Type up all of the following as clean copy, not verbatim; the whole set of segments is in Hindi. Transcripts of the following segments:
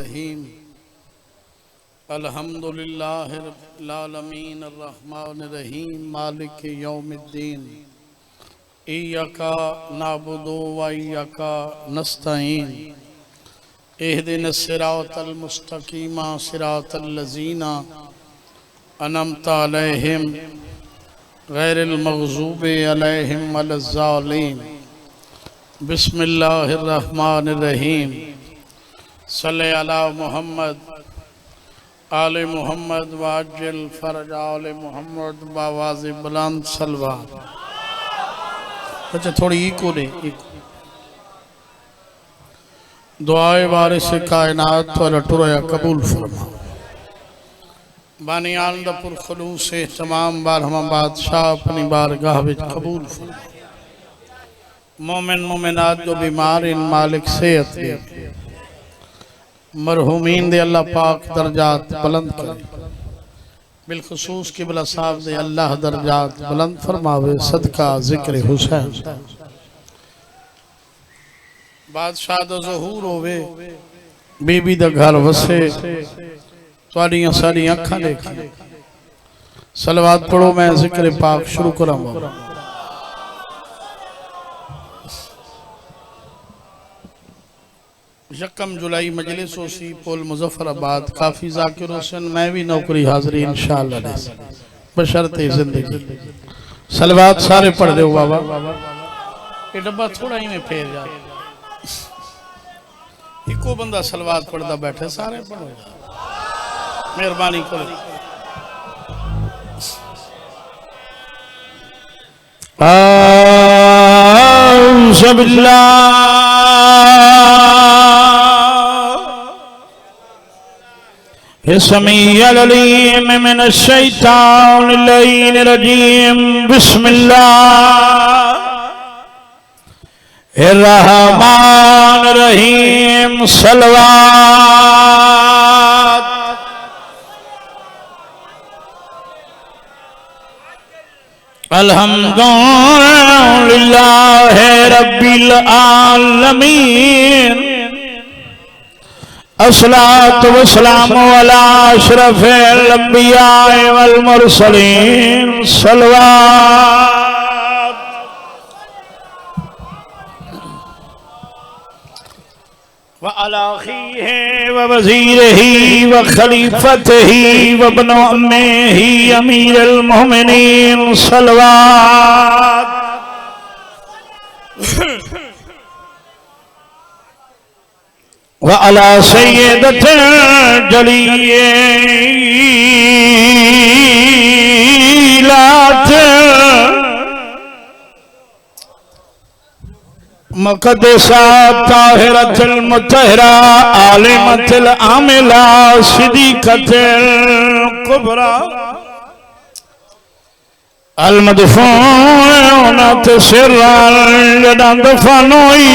रहीम अल्हम्दुलिल्लाहि रब्बिल आलमीन अर्रहमानिर रहीम मालिक यौमिद्दीन इय्याका नअबुदु व इय्याका नस्तईन इहदिनस सिरातल मुस्तकीम सिरातल लज़ीना अनअमता अलैहिम गैरिल मग़ज़ूबि अलैहिम वलज़्ज़ालिमीन बिस्मिल्लाहिर रहमानिर रहीम सल्ले अला मोहम्मद आले मोहम्मद वाजिल फरज आले मोहम्मद बावाज़ बुलंद सलवा। अच्छा थोड़ी इको दे दुआए वारिस कायनात और टुरया कबूल फरमा। बानी आलमपुर खुलूस से तमाम बार हम बादशाह अपनी बारगाह विच कबूल फरमा। मोमिन मोमिनात जो बीमार इन मालिक सेहत दे, मरहूमीन दे अल्लाह पाक दर्जात बुलंद करे। बिलखुसूस किबला साहब दे अल्लाह दर्जात बुलंद फरमावे सदका जिक्र हुसैन। बादशाह दा ज़हूर होवे, बीबी दा घर वसे, तुहाडियां साडियां अखां देखी। सलवात पढ़ो, मैं जिक्र पाक शुरू करांगा। यकम जुलाई मजलिस होसी पोल मुजफ्फराबाद काफी जाकिर हुसैन मैं भी नौकरी हाजिरी इंशाअल्लाह बशर्ते जिंदगी। सलवात सारे पढ़ दो बाबा, ये डब्बा थोड़ा ही में फेर जा। इको बंदा सलवात पढ़ता बैठे, सारे पढ़ो मेहरबानी करो। समीअल अलीम मिनश शैतानिर रजीम बिस्मिल्लाहिर रहमानिर रहीम सलवात। अल्हम्दुलिल्लाहि रब्बिल आलमीन अस्सलातु वस्सलामु अला अशरफिल अंबिया वल मुरसलीन सलवात। व अला अखीहि व वज़ीरिही व खलीफतिही व इब्न अम्मिही अमीरुल मोमिनीन सलवात। व अला सय्यदतिल जलीलात मुक़द्दसात ताहिरतिल मुतहहरा आलिमतिल आमिला सिद्दीक़तिल कुबरा अलमदफूनत सिर्रन जदां दफन होई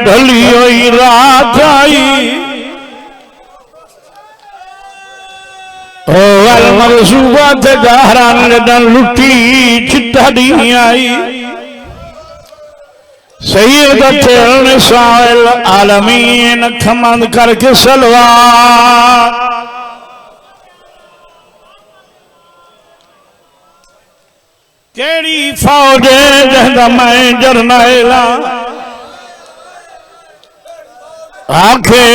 ढली होई रात आई। ओ अलमरसूबत जहरन जदां लुटी चिट्टा दी आई। सय्यदतुल निसाइल आलमीन खमंद करके सलवात। केड़ी फौज जहदा मैं जरनैला आखे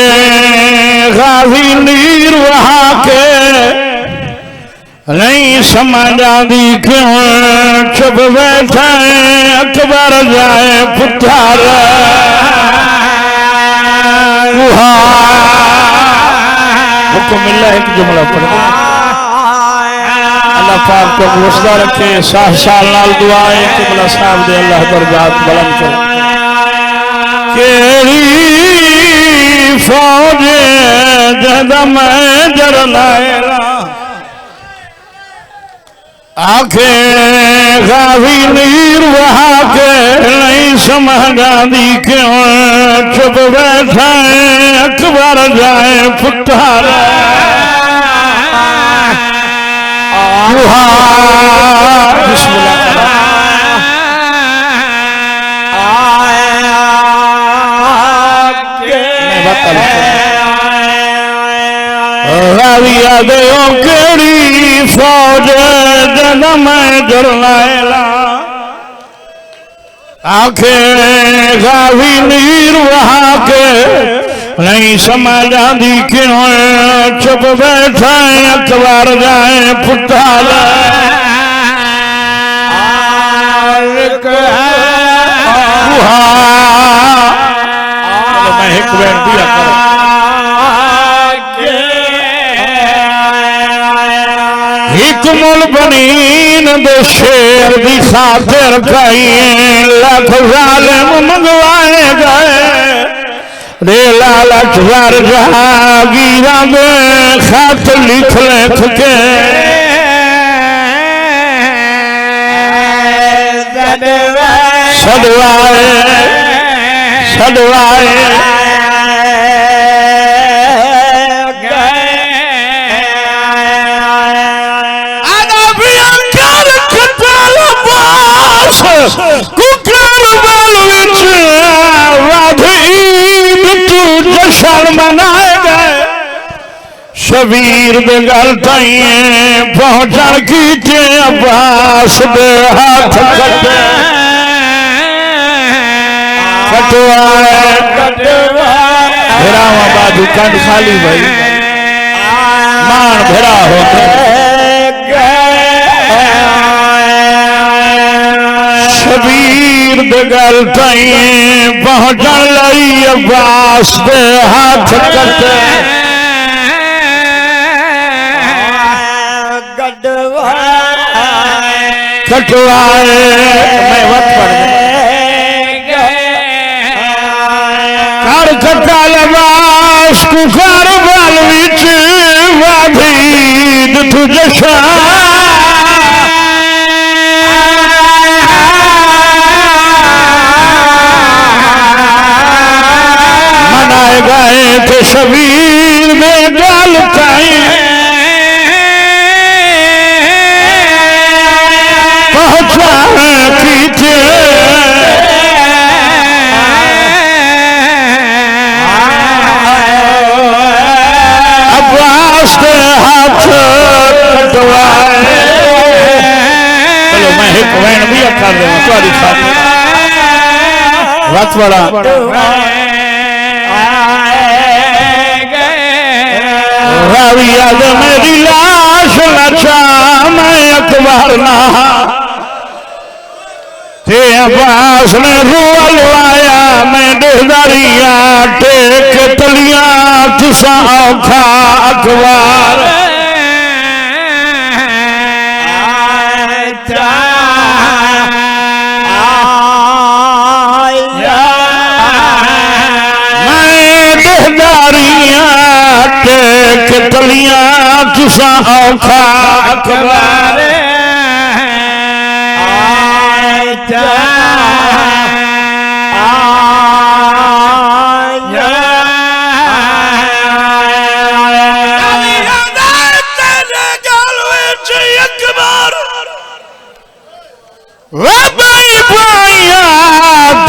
गाजी नीर वहा के नहीं समझ आती क्यों चुप बैठा अकबर जाए पुत्र हुक्म मिला एक जुमला पढ़ अल्लाह पाक को मुस्दा रखे। साह साल नाल दुआए किबला साहब दे अल्लाह दर्जात बुलंद करे। केड़ी फौज जदा मैं जरनैला आखे गाजी नीर वहा के नहीं समझा दी क्यों चुप बैठा अकबर जाए पुत्र बिस्मिल्लाह राविया दे केड़ी फौज जन्म जरलायला आखे गावी नीर वहा के नहीं समझ आंदी क्यों चुप बैठा अखबार जाए पुताल मैं एक बेनती एक मुल बनीन दे शेर दी खातिर खाई लख जालिम मंगवाए गए रे लालच वर जागीरा में खत लिख लिख के सदवाए सदवाए कुकर बल विच जशन मनाए गए शबीर दे गल ताईं पहुंचण कीते अब्बास दे हाथ कटे भेरावा बाजू कंड खाली भाई मान भेरा हो शबीर दे गल ताईं पहुंचण लई अब्बास दे हाथ कटे कटवाए मैं वत पढ़ कर कटा लबास कुकर बल विच वाधीद तू जशा मनाए गए थे शबीर में डाल पाए पहुंचा कीचे अब्बास के हाथ कटवाए चलो मैं एक वैन भी कर दूंगा सॉरी साहब वक्त बड़ा राविया मेरी लाश नचा मैं अखबार ना ते अब्बास ने रूल आया मैं डेहदारिया टेक तलिया तुसा औखा अखबार तलिया तुसा औखा अखबार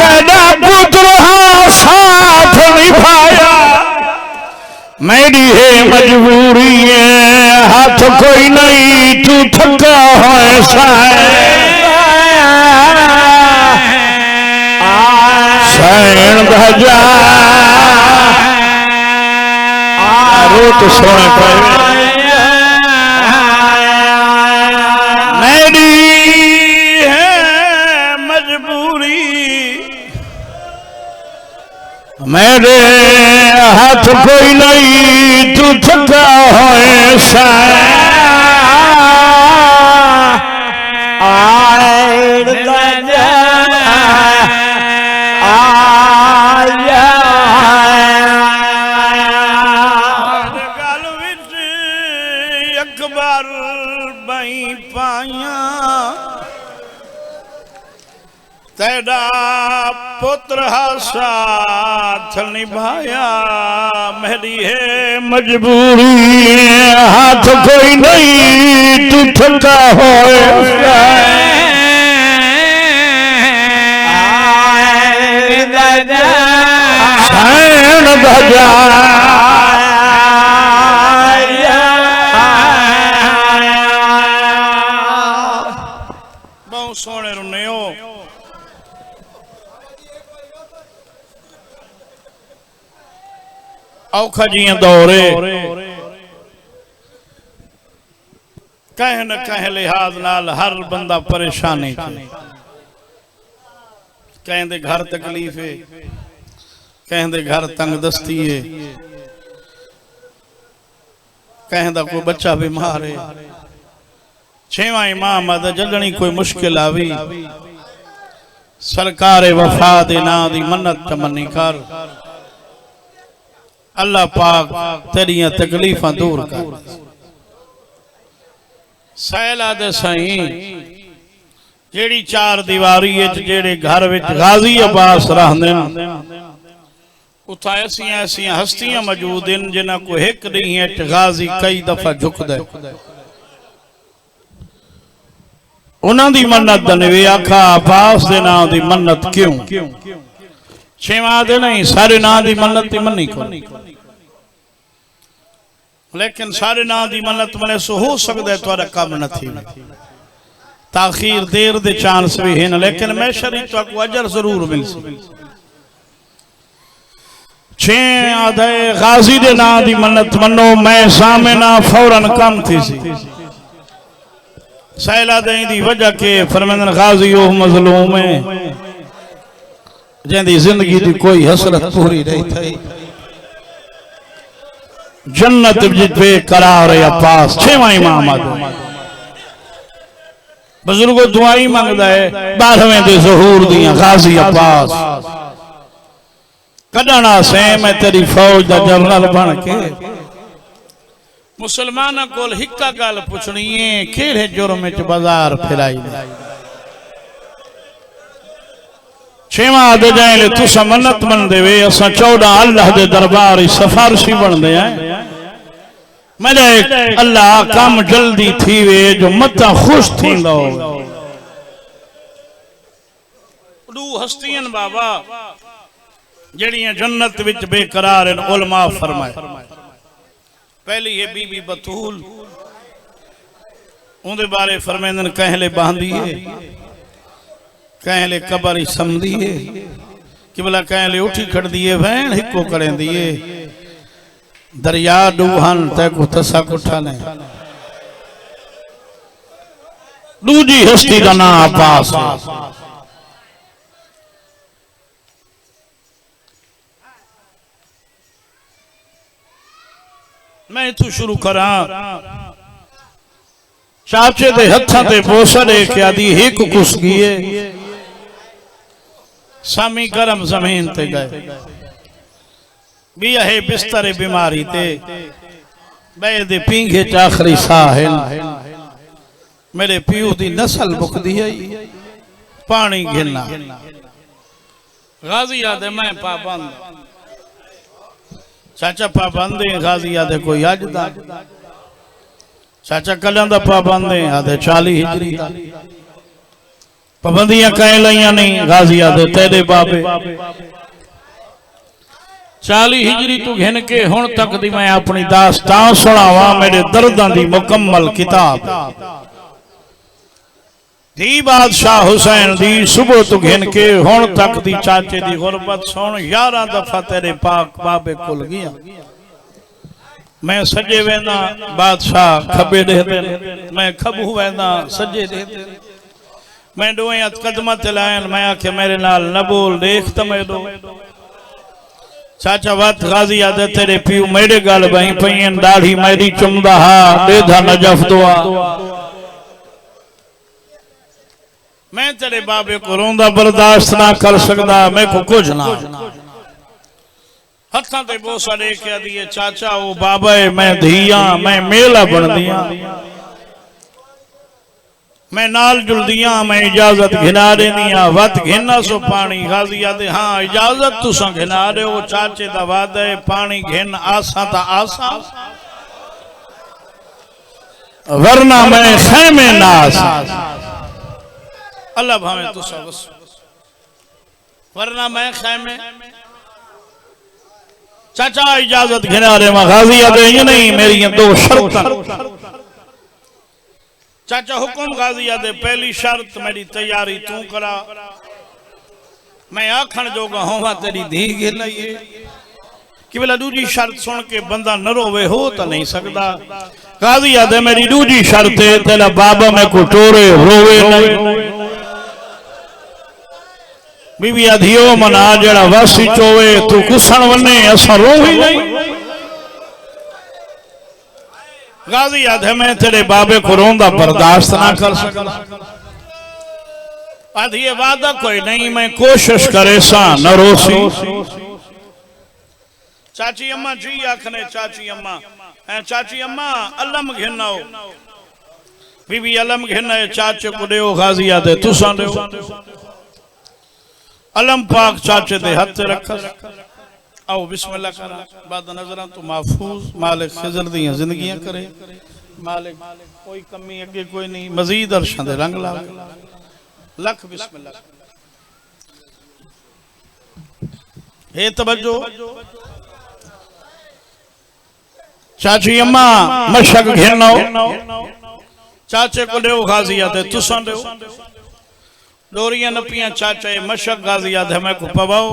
तेरा पुत्र साथ निभाया मेरी है मजबूरी है हाथ कोई नहीं तू थका है सैन भजा रो तो सोने पर मेरी है मजबूरी मेरे हाथ कोई नहीं तू थका है अकबर बई पाया तेरा पुत्र साथ निभाया मेरी है मजबूरी हाथ कोई नहीं तू थका हो सैन भजा औखा जियां दौरे कह न कह लिहाज नाल हर बंदा परेशानी कहते घर तकलीफ है, कहते घर तंग दस्ती है, कहता कोई बच्चा बीमार है, छेवां इमाम आदा जलनी कोई मुश्किल आवी सरकार वफा दे ना दी मन्नत तमन्नी कर, अल्लाह पाक तेरियां तकलीफां दूर कर। सैला दे सही जेड़ी चार दीवारी जेड़े घर विच गाजी अब्बास रहंदे उथा ऐसियां ऐसियां हस्तियां मौजूद हैं जिन्हां को एक नहीं है गाजी कई दफा झुकदा है। उन्हां दी मन्नत दनवे आखा अब्बास दे नाम दी मन्नत क्यों छेवां दे नहीं सारे नाम दी मन्नत दी मन्नी को, लेकिन सारे नाम दी मन्नत मने सो हो सकदा है तुहाडा काम न थी ताखीर देर दे चांस भी हैं, लेकिन मैं शरीफ तो अजर जरूर मिल सी। छे आधे गाजी दे नाम दी मन्नत मनो मैं सामे ना फौरन कम थी सी सैला दे दी वजह के फरमांदन गाजी ओ मजलूम है जिंदी जिंदगी दी कोई हसरत पूरी नहीं थी जन्नत बेकरार अब्बास छेवां इमाम आदम बुजुर्गो दुआई मंगदा है 12वें दे ज़हूर दियां गाजी अब्बास कढ़ना से मैं तेरी फौज दा जनरल बन के मुसलमाना कोल हिक्का गल पुछनी है केड़े जुर्म च बाजार फिराई छेवां आदे जाए तुसा मन्नत मन देवे असा 14 अल्लाह दे दरबार सफारशी बनदे हैं मेरे अल्लाह काम जल्दी थी वे जो मत खुश थी दो दू हस्तियां बाबा जड़ियां जन्नत विच बेकरार हैं उलमा फरमाए पहली है बीबी बतूल उनके बारे फरमांदन कहले बांधी है कहले कबर समझी है कि भला कहले उठी खड़ दिए भैन हिको करें दिए दरिया डूहन तैको तसा कुठा ने दूजी हस्ती का नाम अब्बास मैं इथू शुरू करा चाचे दे हत्थां ते बोसा दे के आदि एक कुस गए सामी गरम जमीन ते गए भी है बिस्तर बीमारी ते बेदे पींघे च आखिरी साह मेरे प्यू दी नस्ल मुकदी है पानी गिरना गाजी आदे मैं पाबंद चाचा पाबंद गाजी आदे कोई अज दा चाचा कल दा पाबंद आदे 40 हिजरी दा पाबंदियां कह लिया नहीं गाजी आदे तेरे बाबे 40 हिजरी तू घिन के हुण तक दी मैं अपनी दास्तान सुनावा मेरे दर्दां दी मुकम्मल किताब दी बादशाह हुसैन दी सुबह तू घिन के हुण तक दी चाचे दी गुरबत सुन 11 दफा तेरे पाक बाबे कुल गया मैं सजे वेंदा बादशाह खबे दे मैं खबू वेंदा सजे दे मैं दोए कदम ते लायन मैं आखे मेरे नाल न बोल देख तो मैं दो चाचा वत गाजी आदे तेरे पीऊ मेरे गल बही पईन दाढ़ी मेरी चुमदा हा देधा नजफ दुआ मैं तेरे बाबे को रोंदा बर्दाश्त ना कर सकदा मैं को कुछ ना हत्थां ते बोसा दे के दिए चाचा ओ बाबा मैं धिया मैं मेला बन दिया मैं नाल जुलदियां मैं इजाजत घिना देनिया वत घिना सो पानी गाजी आदे हाँ इजाजत तुसा घिना दे ओ चाचे दा वादा है पानी घिन आसा ता आसा वरना मैं खैमे नास अल्लाह भावे तुसा बस वरना मैं खैमे चाचा इजाजत घिना दे गाजी आदे ये नहीं मेरी दो शर्त चाचा हुक्म गाजी आदे पहली शर्त मेरी तैयारी तू करा मैं आखन जोगा होवा तेरी धी गिलाई कि बोला दूजी शर्त सुन के बंदा न रोवे हो तो नहीं सकता। काजी आदे मेरी दूजी शर्त है तेरा बाबा मैं को टोरे रोवे नहीं। बीबी आधियो मना जड़ा वासी चोवे तू कुसण वने असा रोवी नहीं। गाजी आधे मैं तेरे बाबे को रोंदा बर्दाश्त ना कर सकता। आधी वादा कोई नहीं मैं कोशिश करे सा न रोसी। चाची अम्मा जी आखने चाची अम्मा अलम घिनाओ। बीबी अलम घिना चाचे को देओ गाजी आदे तुसा देओ। अलम पाक चाचे दे हाथ रखा। आओ बिस्मिल्लाह करा बाद नजरा तो महफूज मालिक खिजर दी जिंदगियां करे। मालिक कोई कमी अगे कोई नहीं मजीद अरशां दे रंग ला लख बिस्मिल्लाह। हे तवज्जो चाची अम्मा मशक घेनो चाचे को देओ गाजी आदे तुसा देओ। डोरियां नपियां चाचे मशक गाजी आदे मैं को पवाओ।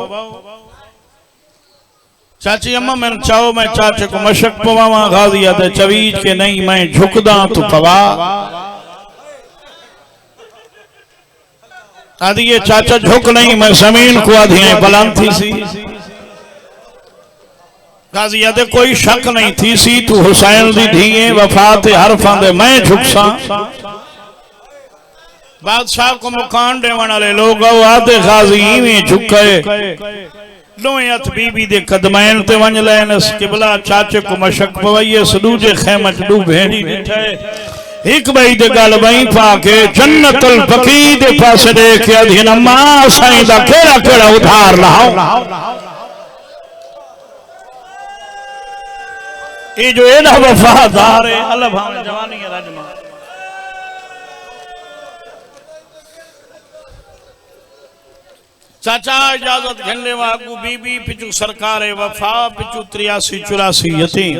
चाची अम्मा मैं चाहो मैं चाचे को मशक पवावा। गाजी आदे चवीज के नहीं मैं झुकदा तू पवा। आदि ये चाचा झुक नहीं मैं जमीन को आधी बुलंद थी सी। गाजी आदे कोई शक नहीं थी सी तू हुसैन दी धीए वफात हरफां दे मैं झुकसा। बादशाह को मुकान देवन वाले लोग आदे गाजी इवें झुके दोए हथ बीबी दे कदमैन ते वंज लैन। किबला चाचे को मशक पवैये सदूजे खैमत दू भेड़ी बैठे एक भाई दे गल वहीं पाके जन्नतुल बकी दे पास देख अधीन अम्मा साईं दा केड़ा केड़ा उधार लाओ। ये जो एड़ा वफादार है अल्लाह भावे जवानी है राजमा। चाचा इजाजत घंडे वागू बीबी पिछू सरकार वफा पिछू 83 84 यतीम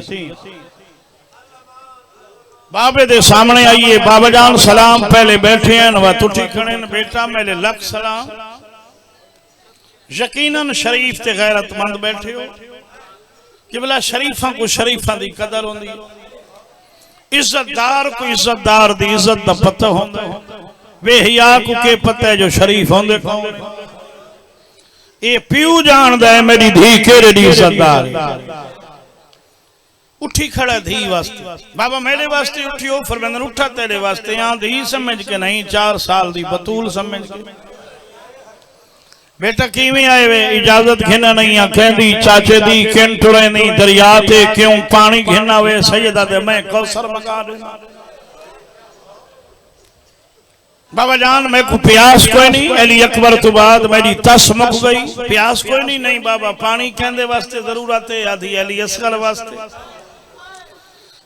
बाबे दे सामने आइए। बाबा जान सलाम पहले बैठे हैं वह तुठी खड़े बेटा मेरे लख सलाम। यकीनन शरीफ ते गैरतमंद बैठे हो कि बोला शरीफा को शरीफा दी कदर होंदी। इज्जतदार को इज्जतदार दी इज्जत दा पता होंदा। बेहिया को के पता है जो शरीफ होंदे कौन। ये प्यू जानदा है मेरी धी केड़े दी इज्जतदार है। उठी खड़ा धी वास्ते बाबा मेरे वास्ते उठियो फरमांदन उठा तेरे वास्ते यहां धी समझ के नहीं 4 साल दी बतूल समझ के। बेटा किवें आए वे इजाजत घिना नहीं आ कहंदी चाचे दी किन टुरे नहीं दरिया ते क्यों पानी घिना वे सैयदा दे मैं कौसर मगा देना। बाबा जान मैं को प्यास कोई नहीं अली अकबर तो बाद मेरी तस मुक गई प्यास कोई नहीं। नहीं बाबा पानी कहंदे वास्ते जरूरत है आधी अली असगर वास्ते।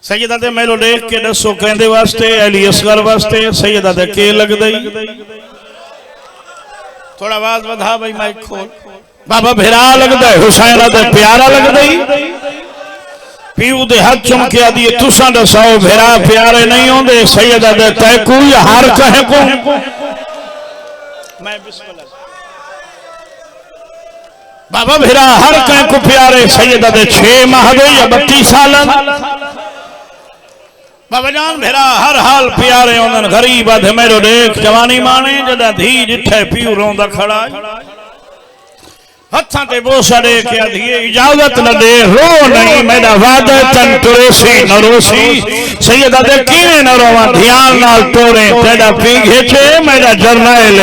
सैयदा दे मेलो देख के दसो कहंदे वास्ते अली असगर वास्ते सैयदा दे के लग दई। थोड़ा आवाज बढ़ा भाई माइक खोल। बाबा भेरा लगदा है हुसैन दे प्यारा लग दई। पीऊ दे हाथ चुम के आदि तुसा दसाओ भेरा प्यारे नहीं होंदे सैयदा दे तय कोई हार कहे को। मैं बिस्मिल्लाह बाबा भेरा हर कहे को प्यारे सैयदा दे 6 माह दे या 32 साल। बाबा जान भेरा हर हाल प्यारे होंदन गरीब अध मेरो देख जवानी माने जदा धी जिठे पीऊ रोंदा खड़ा हथा ते बोसा दे के आधी इजाजत न दे रो नहीं मेरा वादा तन टोसी न रोसी। सैयदा दे किने न रोवा ध्यान नाल टोरे तेरा पी घेचे मेरा जरनैल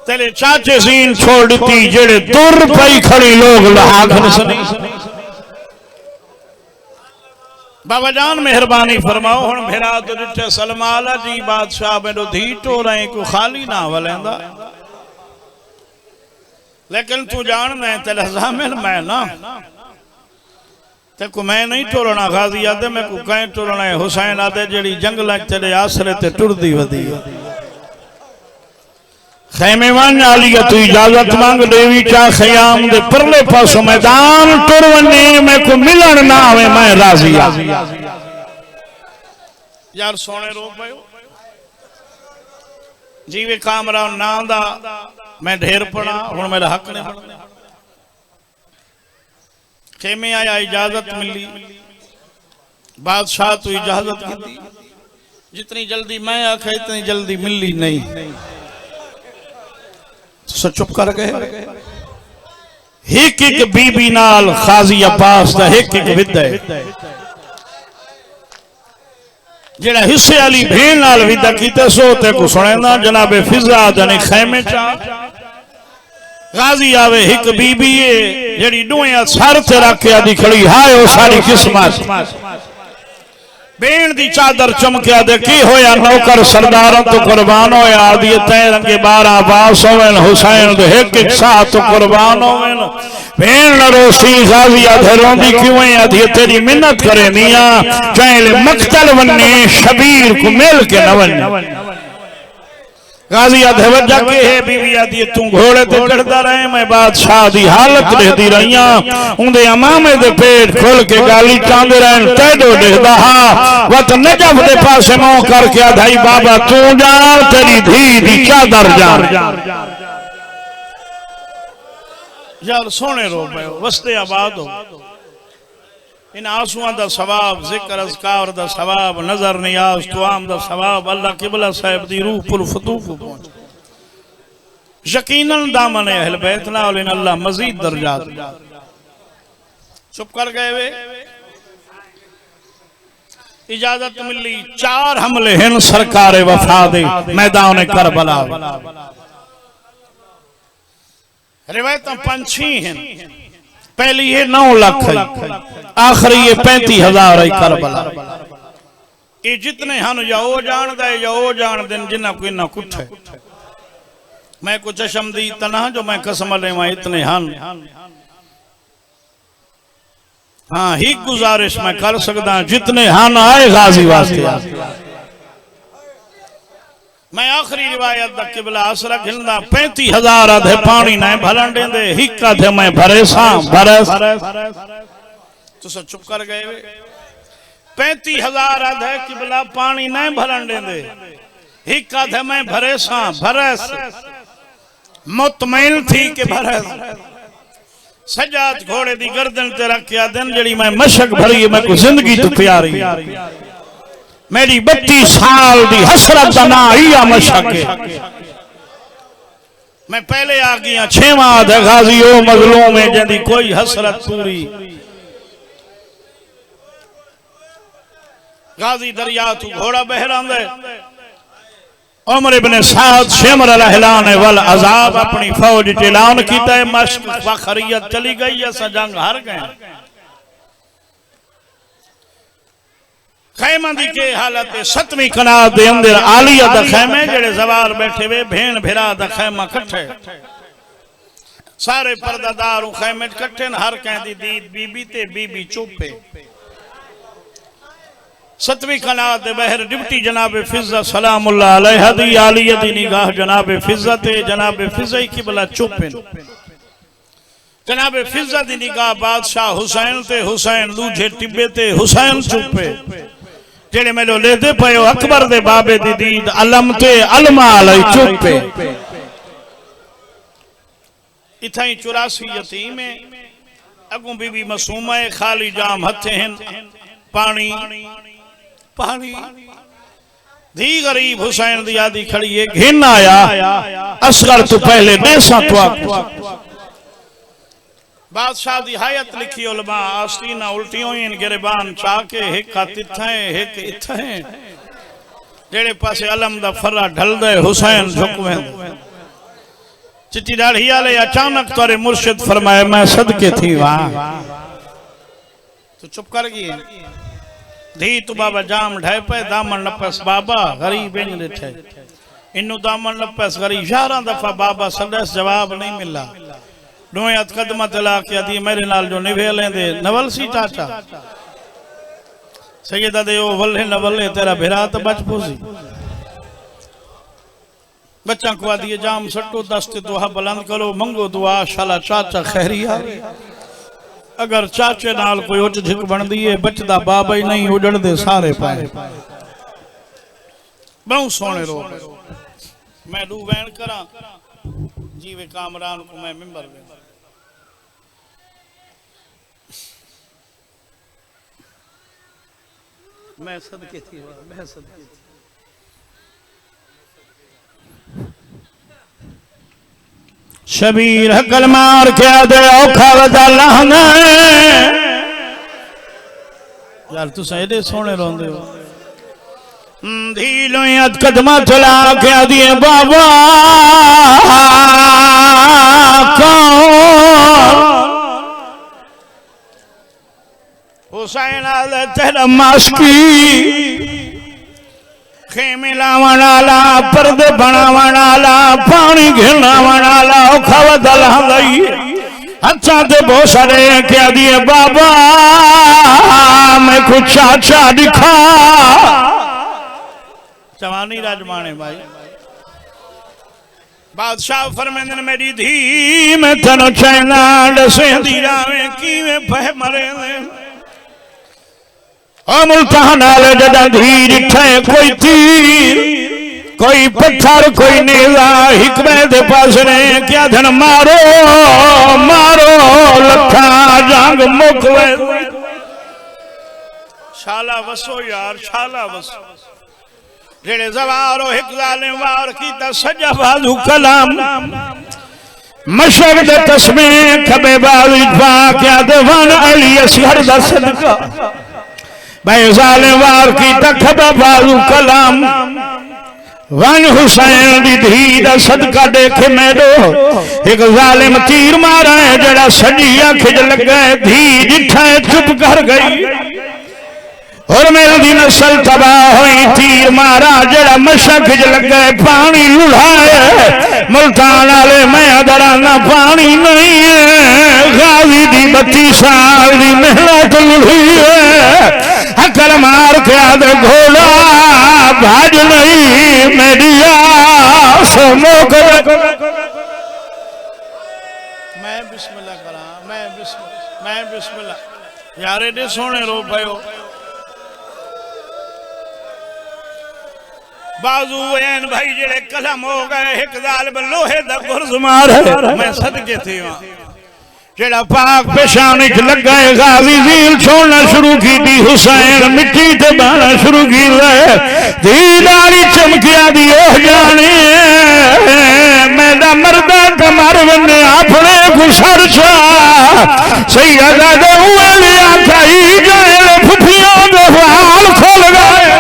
तेरे चाचे सीन छोड़ दी जेड़े दूर पई खड़ी लोग लहाखन सनी। बाबा जान मेहरबानी फरमाओ हुन भेरा तो जिथे सलमाला जी बादशाह मेरो धी टोरे को खाली ना वलेंदा। लेकिन तू जान मैं तेरा जामिल मैं ना ते को मैं नहीं टोरना गाजी आदे मैं को कहीं टोरना है हुसैन आदे जेड़ी जंगल तेरे आसरे ते टुरदी वदी खैमे वन आलिया तू इजाजत मांग देवी चा खयाम दे परले पासों मैदान टुरवने मैं को मिलन ना आवे मैं राजी यार सोने रो पयो जीवे कामरा नाम दा मैं ढेर पड़ा हुन मेरा हक नहीं खेमे आया इजाजत मिली बादशाह तो इजाजत की जितनी जल्दी मैं आखा इतनी जल्दी मिली नहीं तो चुप कर गए एक एक बीबी नाल खाजी अब्बास दा एक एक विदा जेड़ा हिस्से वाली भेण नाल विदा कीते सो ते को सुनेंदा जनाबे फिजा दने खैमे चा गाजी आवे एक बीबी जेड़ी डोया सर ते रख के आदी खड़ी हाय ओ सारी किस्मत बेन दी चादर चमकिया दे की होया नौकर सरदारों तो कुर्बान होया आदि तय रंगे 12 बास होवन हुसैन दे एक एक साथ तो कुर्बान होवन बेन रोसी गाजी आधे रोंदी क्यों आदि तेरी मिन्नत करे मियां चाहे मक्तल वन्ने शबीर को मिल के न वन्ने गाजी आधे वजह के है बीबी आदि तू घोड़े ते चढ़दा रहे मैं बादशाह दी हालत रहदी रहिया उंदे अमामे दे पेट खोल के गाली चांदे रहन तेडो देखदा हा वत नजफ दे पासे मुंह करके आधाई बाबा तू जान तेरी धी दी चादर जान यार सोने रो पयो वस्ते आबाद हो इन आंसुओं दा सवाब जिक्र अज़कार दा सवाब नजर नियाज तुआम दा सवाब अल्लाह किबला साहिब दी रूह पुर फतूह को पहुंच यकीनन दामन अहल बैत नाल इन अल्लाह मजीद दर्जात चुप कर गए वे इजाजत मिली 4 हमले हैं सरकार वफा दे मैदान करबला रिवायत 5 हैं पहली ये 9 लाख है आखिरी ये 35,000 है करबला ये जितने हन या ओ जान दे या ओ जान दिन जिन्ना कोई ना कुछ है मैं कुछ चशम दी तना जो मैं कसम ले वहां इतने हन हाँ ही गुजारिश मैं कर सकता जितने हन आए गाजी वास्ते मैं आखिरी रिवायत दा किबला असरा खिलदा 35,000 आधे पानी ना भलन देंदे हिक आधे मैं भरे सा भरे तो सब चुप कर गए 35,000 आधे किबला पानी ना भलन देंदे हिक आधे मैं भरे सा भरे मुतमईन थी के भरे सजाद घोड़े दी गर्दन ते रखया दिन जड़ी मैं मशक भरी मैं को जिंदगी तो प्यारी मेरी 32 साल दी हसरत दा ना आईया मशक मैं पहले आ गया 6वां दे गाजी ओ मजलूम है जदी कोई हसरत पूरी गाजी दरिया तू घोड़ा बहरांदे उमर इब्न साद शिमर अल ऐलान वल अजाब अपनी फौज च ऐलान कीता है मशक फखरियत चली गई अस जंग हार गए खैमा दी के हालत 7वीं कनात दे अंदर आलिया दा खैमे जेड़े सवार बैठे वे भेण भिरा दा खैमा इकट्ठे सारे पर्दादार खैमे इकट्ठे हर कहंदी दीद बीबी ते बीबी चुपे 7वीं कनात दे बहर डिप्टी जनाब फिजा सलामुल्लाह अलैहा दी आलिया दी निगाह जनाब फिजा ते जनाब फिजा की बला चुपे जनाब फिजा दी निगाह बादशाह हुसैन ते हुसैन लूझे टिब्बे ते हुसैन चुपे जेड़े मेलो लेदे पयो अकबर दे बाबे दी दीद अलम ते अलमा अलई चुपे इथाई 84 यतीम है अगू बीबी मासूमा है खाली जाम हथे हैं पानी पानी धी गरीब हुसैन दी आदि खड़ी है घिन आया असगर तो पहले देसा तो बादशाह दी हायत लिखी उलमा आस्तीना उल्टियों इन गिरबान चाके एक तिथे एक इथे जेड़े पासे अलम दा फर्रा ढल दे हुसैन झुकवे चिट्टी दाढ़ी वाले अचानक तोरे मुर्शिद फरमाए मैं सदके थी वहां तो चुप कर गई धी तू बाबा जाम ढाई पे दामन नपस बाबा गरीब इन दिठे इन्नु दामन नपस गरीब 11 दफा बाबा सदस जवाब नहीं मिला डोयात कदम तला के आदि मेरे नाल जो निभे लेंदे नवल सी चाचा सैयदा दे ओ वल्ले नवले तेरा भिरा तो बचपूसी बच्चा को आदि जाम सट्टो दस्ते दुआ बुलंद करो मंगो दुआ शाला चाचा खैरिया अगर चाचे नाल कोई उच झिक बनदी है बचदा बाबा ही नहीं उजड़दे सारे पाए बहुत सोने रो मैं दू वैन करा जीवे कामरान को मैं मिंबर में मैं सदके थी मैं सदके थी शबीर हकल मार के दे औखा वदा लहंगा यार तू एडे सोने रोंदे हो धीलो याद कदमा चला के दिए बाबा हुसैन आले तेरा मास्की खेमे लावण वाला पर्दे बनावण वाला पानी घिलावण वाला औखा दल गई अच्छा ते बहुत सारे क्या दिए बाबा मैं कुछ चाचा दिखा जवानी राजमाने भाई बादशाह फरमांदे ने मेरी धी मैं तनो चैना दसेंदी रावे कीवें फह मरे ने मुल्तान आले जदा धीर थे कोई तीर कोई पत्थर कोई नेला हिकमे दे पास ने क्या धन मारो मारो लखा जंग मुकवे शाला वसो यार शाला वसो जेड़े जवारो एक जालिम वार कीता सजा बाजू कलाम मशरक दे तस्मे खबे बाजू पा क्या देवान अली असगर दा सदका भाई जालिम वार कीता खबे बाजू कलाम वन हुसैन दी धी दा सदका देखे मैडो एक जालिम तीर मारा है जड़ा सजी अख लगा धी जिठा चुप कर गई और मेरी दी नस्ल तबाह हुई तीर मारा जड़ा मशक लगे पानी लुढ़ाए मुल्तान वाले मैं दराना पानी नहीं है गाजी दी 32 साल दी मेहनत लुढ़ी है अकल मार के आदे घोड़ा भाज नहीं मेरी आस मोक मैं बिस्मिल्लाह करा मैं बिस्मिल्लाह यार एडे सोने रो भयो बाजू एन भाई जेड़े कलम हो गए एक जालिम लोहे दा गुरज मार मैं सदके थी जेड़ा पाक पेशानी च लगा है गाजी झील छोड़ना शुरू की दी हुसैन मिट्टी ते बाना शुरू की ले दीदारी चमकिया दी हो जानी मेरा मर्दा कमर बने अपने गुसर छा सैयदा दे हुए लिया खाई जाए फुफियों दे वाल खोल गए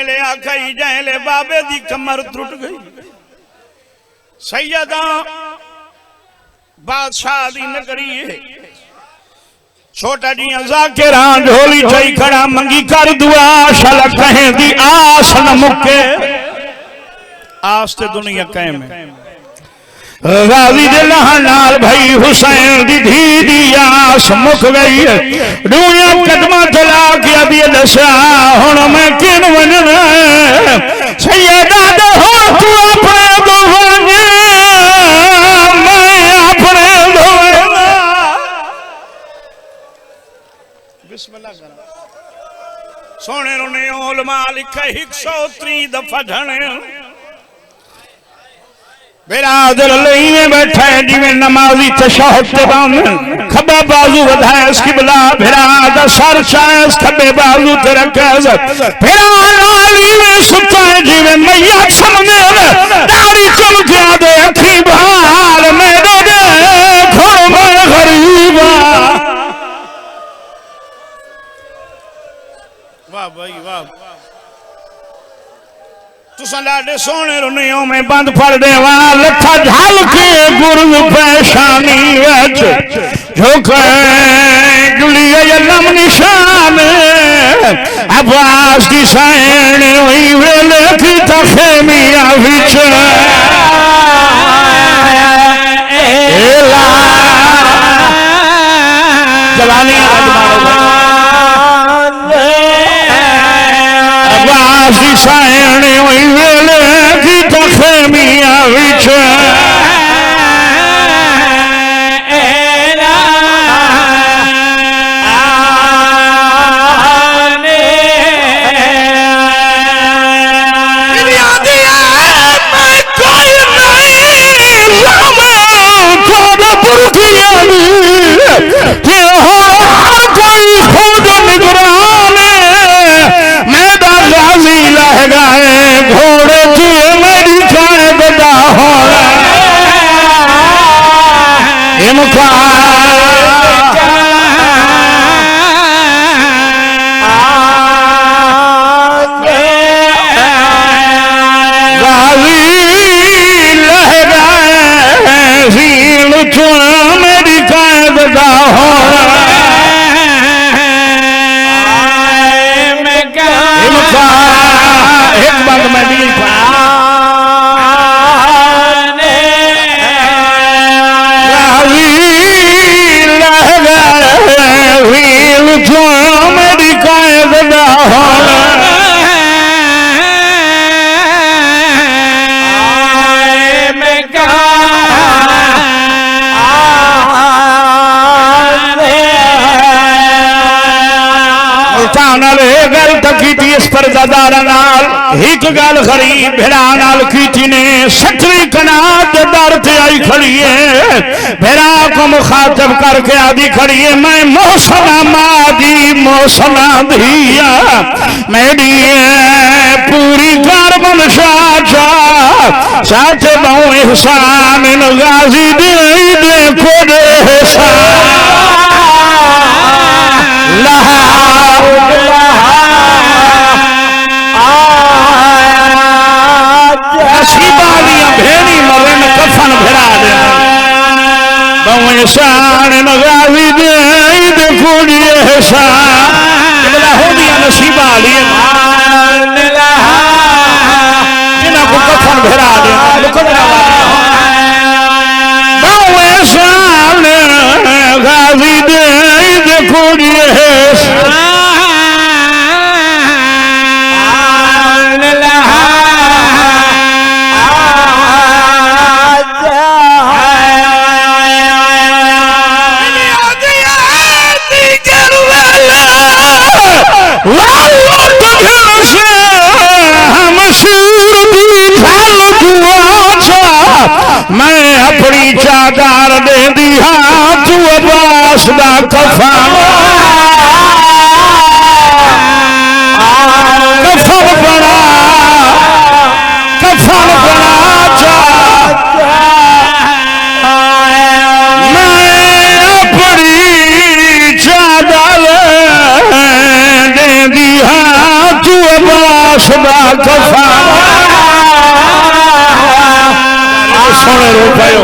ले आखाई जाए ले बाबे दी कमर त्रुट गई सैयदा बादशाह दी नगरी है छोटा जी जाकिरा ढोली चई खड़ा मंगी कर दुआ शल कहे दी आस न मुके आस ते दुनिया कहे में गाजी दे नाल भाई हुसैन दी धी दी आस मुक गई दुनिया कदमा चला के दी दसा हुन मैं किन वनना सैयदा दे हो तू अपने दोहने मैं अपने दोहना बिस्मिल्लाह करा सोने रोने उलमा लिखा 103 दफा ढणे बिरादर लई में बैठा है जिवें नमाजी तशहहुद ते बांध खब्बा बाजू वधाए किबला बिरादर सर चास खब्बे बाजू ते रखे बिरादर नाली में सुता है जिवें मैया समने दाढ़ी चमकिया दे अखी बहार मेरे देखो मैं गरीबा वाह भाई वाह लाडे सोने रुनियों में बंद फड़ दे लठा झाल के गुरु पेशानी झोंके जुलिए लम निशान अब्बास की सैन हुई वेले की तखेमिया विच जवानी अब्बास की सैन हुई वेले की तखेमिया विच कोई चो मेरी कैद दा होना एक बात मैं दी वील चो मेरी कैद दा होना गल तकी इस पर दादार नाल एक गल खड़ी भेड़ा नाल की ने 60वीं कनात दर ते आई खड़ी है भेड़ा को मुखातब करके आदि खड़ी है मैं मौसना मादी मौसना धिया मेरी पूरी कारबन शाचा साथ बहु एहसान गाजी दे देखो दे भेड़ी मरे में कफन भेड़ा दे बहुशान नगावी दे देखो दिए शान हो दिया नसीबा लिए जिन्हें को कफन भेड़ा दे बहुशान नगावी दे देखो दिए मैं अपनी चादर दे दी हाथ अब्बास दा कफन कफन बड़ा मैं अपनी चादर दे दी हाथ अब्बास दा कफन सोने रो पायो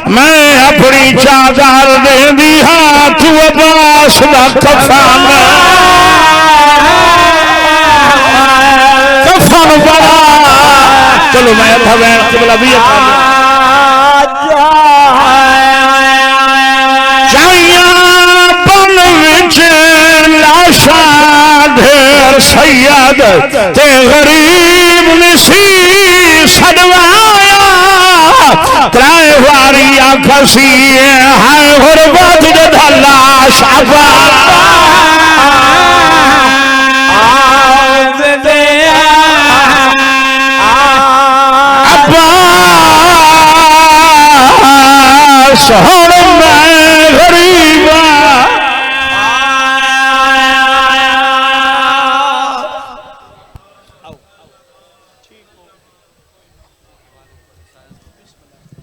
मैं अपनी चादर दे दी हाथ अब्बास दा कफन बड़ा चलो मैं था बहन किबला भी चाहिया बन विच लाशा ढेर सैयद ते गरीब नसी सडवाया त्राए वारी आखसी है गुरबत दा लाश